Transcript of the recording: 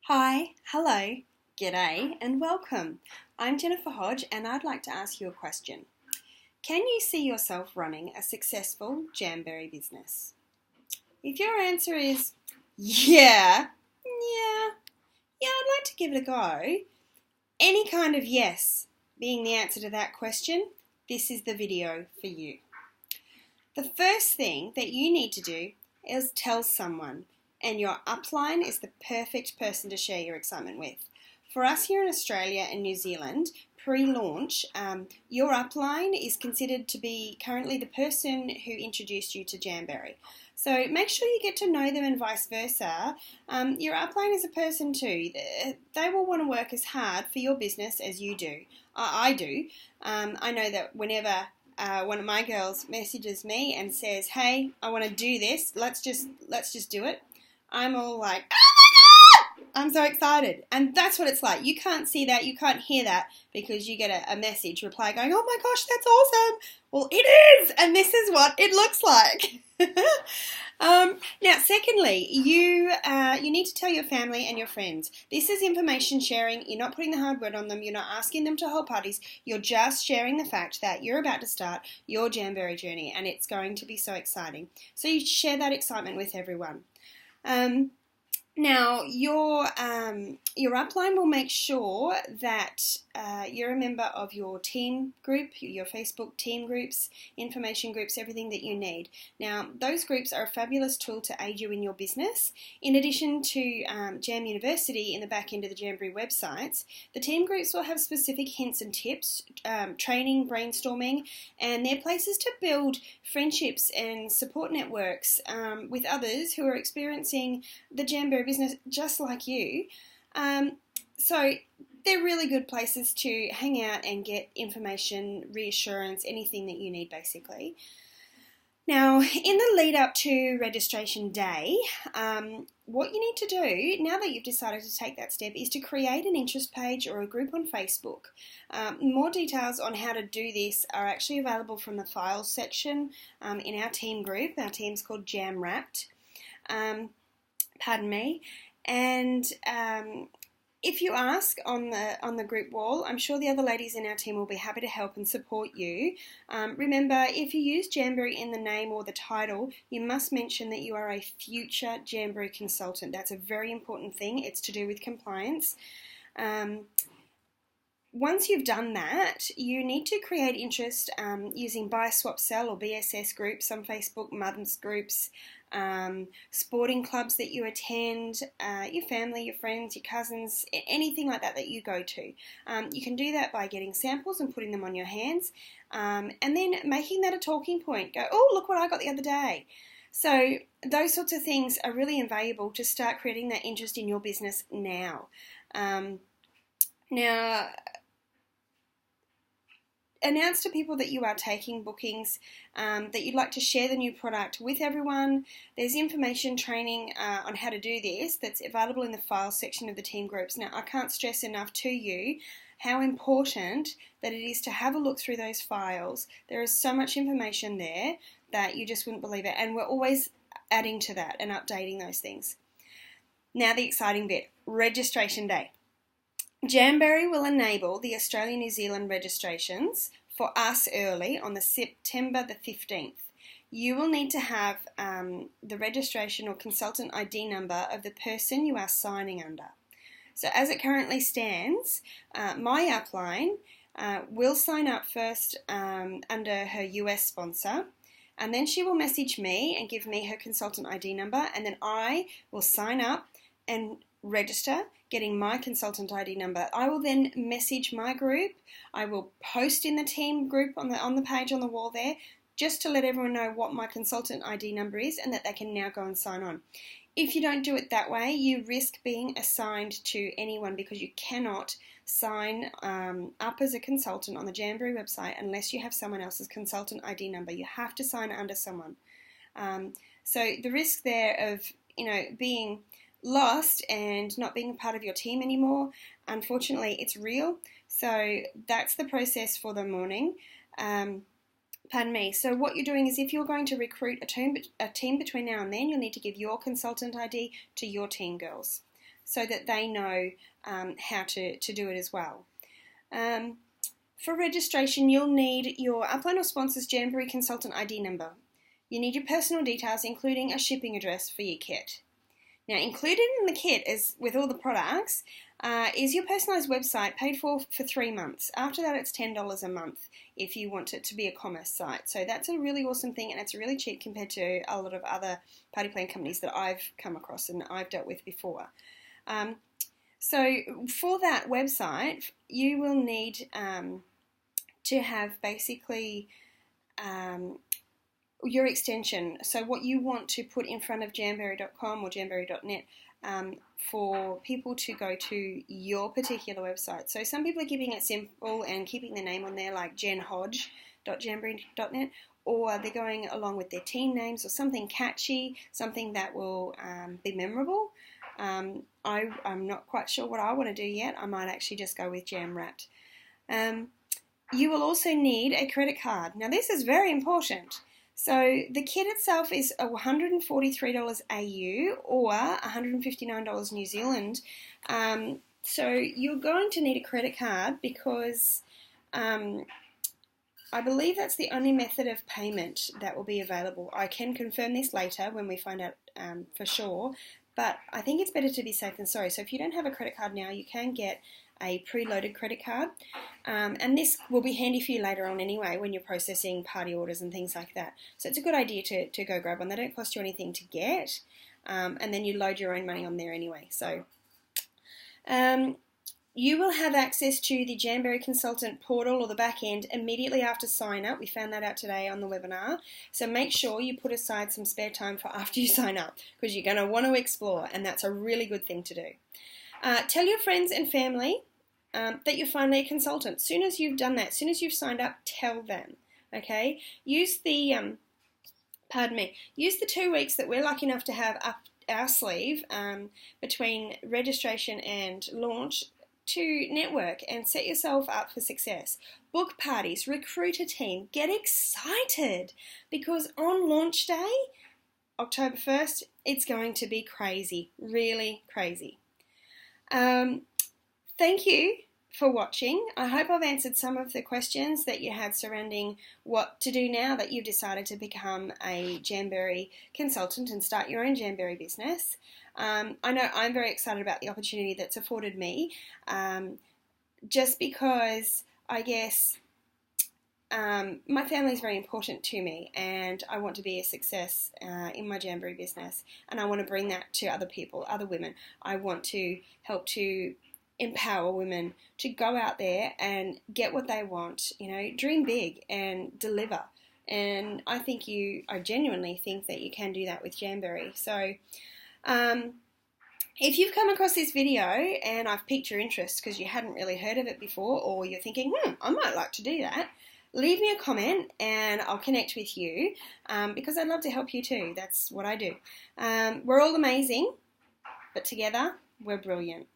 Hi, hello, g'day, and welcome. I'm Jennifer Hodge, and I'd like to ask you a question. Can you see yourself running a successful Jamberry business? If your answer is yeah, I'd like to give it a go. Any kind of yes being the answer to that question, this is the video for you. The first thing that you need to do is tell someone, and your upline is the perfect person to share your excitement with. For us here in Australia and New Zealand, pre-launch, your upline is considered to be currently the person who introduced you to Jamberry. So make sure you get to know them and vice versa. Your upline is a person too. They will want to work as hard for your business as you do. I do. I know that whenever one of my girls messages me and says, "Hey, I want to do this. Let's just do it." I'm all like, "Oh my god!" I'm so excited, and that's what it's like. You can't see that, you can't hear that, because you get a message reply going, "Oh my gosh, that's awesome!" Well, it is, and this is what it looks like. Now, secondly, you need to tell your family and your friends. This is information sharing. You're not putting the hard word on them. You're not asking them to hold parties. You're just sharing the fact that you're about to start your Jamberry journey, and it's going to be so exciting. So you share that excitement with everyone. Now, your upline will make sure that you're a member of your team group, your Facebook team groups, information groups, everything that you need. Now, those groups are a fabulous tool to aid you in your business. In addition to Jam University in the back end of the Jamberry websites, the team groups will have specific hints and tips, training, brainstorming, and they're places to build friendships and support networks with others who are experiencing the Jamberry business just like you. So they're really good places to hang out and get information, reassurance, anything that you need basically. Now, in the lead up to registration day, what you need to do, now that you've decided to take that step, is to create an interest page or a group on Facebook. More details on how to do this are actually available from the files section in our team group. Our team's called Jam Wrapped. And if you ask on the group wall, I'm sure the other ladies in our team will be happy to help and support you. Remember, if you use Jamberry in the name or the title, you must mention that you are a future Jamberry consultant. That's a very important thing. It's to do with compliance. Once you've done that, you need to create interest using Buy, Swap, Sell or BSS groups on Facebook, mothers groups, sporting clubs that you attend, your family, your friends, your cousins, anything like that you go to. You can do that by getting samples and putting them on your hands, and then making that a talking point. Go, "Oh, look what I got the other day." So those sorts of things are really invaluable to start creating that interest in your business now. Announce to people that you are taking bookings, that you'd like to share the new product with everyone. There's information training on how to do this that's available in the files section of the team groups. Now, I can't stress enough to you how important that it is to have a look through those files. There is so much information there that you just wouldn't believe it, and we're always adding to that and updating those things. Now, the exciting bit, registration day. Jamberry will enable the Australia-New Zealand registrations for us early on the September the 15th. You will need to have the registration or consultant ID number of the person you are signing under. So as it currently stands, my upline will sign up first under her US sponsor, and then she will message me and give me her consultant ID number, and then I will sign up and register, getting my consultant ID number. I will then message my group. I will post in the team group on the page on the wall there, just to let everyone know what my consultant ID number is and that they can now go and sign on. If you don't do it that way, you risk being assigned to anyone, because you cannot sign up as a consultant on the Jamberry website unless you have someone else's consultant ID number. You have to sign under someone. So the risk there of being lost and not being a part of your team anymore, unfortunately, it's real. So that's the process for the morning. So what you're doing is, if you're going to recruit a team between now and then, you'll need to give your consultant ID to your team girls. so that they know how to do it as well. For registration, you'll need your upline or sponsor's Jamberry Consultant ID number. You need your personal details, including a shipping address for your kit. Now, included in the kit, is with all the products, is your personalised website paid for 3 months. After that, it's $10 a month if you want it to be a commerce site. So that's a really awesome thing, and it's really cheap compared to a lot of other party plan companies that I've come across and I've dealt with before. So for that website, you will need to have basically your extension. So what you want to put in front of jamberry.com or jamberry.net for people to go to your particular website. So some people are keeping it simple and keeping their name on there, like jenhodge.jamberry.net, or they're going along with their team names or something catchy, something that will be memorable. I'm not quite sure what I want to do yet. I might actually just go with Jamwrapped. You will also need a credit card. Now this is very important. So the kit itself is $143 AU or $159 New Zealand. So you're going to need a credit card because I believe that's the only method of payment that will be available. I can confirm this later when we find out for sure, but I think it's better to be safe than sorry. So if you don't have a credit card now, you can get a preloaded credit card, and this will be handy for you later on anyway when you're processing party orders and things like that. So it's a good idea to go grab one. They don't cost you anything to get, and then you load your own money on there anyway. So you will have access to the Jamberry Consultant portal or the back end immediately after sign up. We found that out today on the webinar. So make sure you put aside some spare time for after you sign up, because you're going to want to explore, and that's a really good thing to do. Tell your friends and family that you're finally a consultant. As soon as you've done that, as soon as you've signed up, tell them. Okay? Use the use the 2 weeks that we're lucky enough to have up our sleeve between registration and launch to network and set yourself up for success. Book parties, recruit a team, get excited, because on launch day, October 1st, it's going to be crazy, really crazy. Thank you for watching. I hope I've answered some of the questions that you had surrounding what to do now that you've decided to become a Jamberry consultant and start your own Jamberry business. I know I'm very excited about the opportunity that's afforded me, just because I guess my family is very important to me, and I want to be a success in my Jamberry business, and I want to bring that to other people, other women. I want to help to empower women to go out there and get what they want, dream big and deliver. And I genuinely think that you can do that with Jamberry. So if you've come across this video and I've piqued your interest because you hadn't really heard of it before, or you're thinking, I might like to do that, leave me a comment and I'll connect with you, because I'd love to help you too. That's what I do. We're all amazing, but together we're brilliant.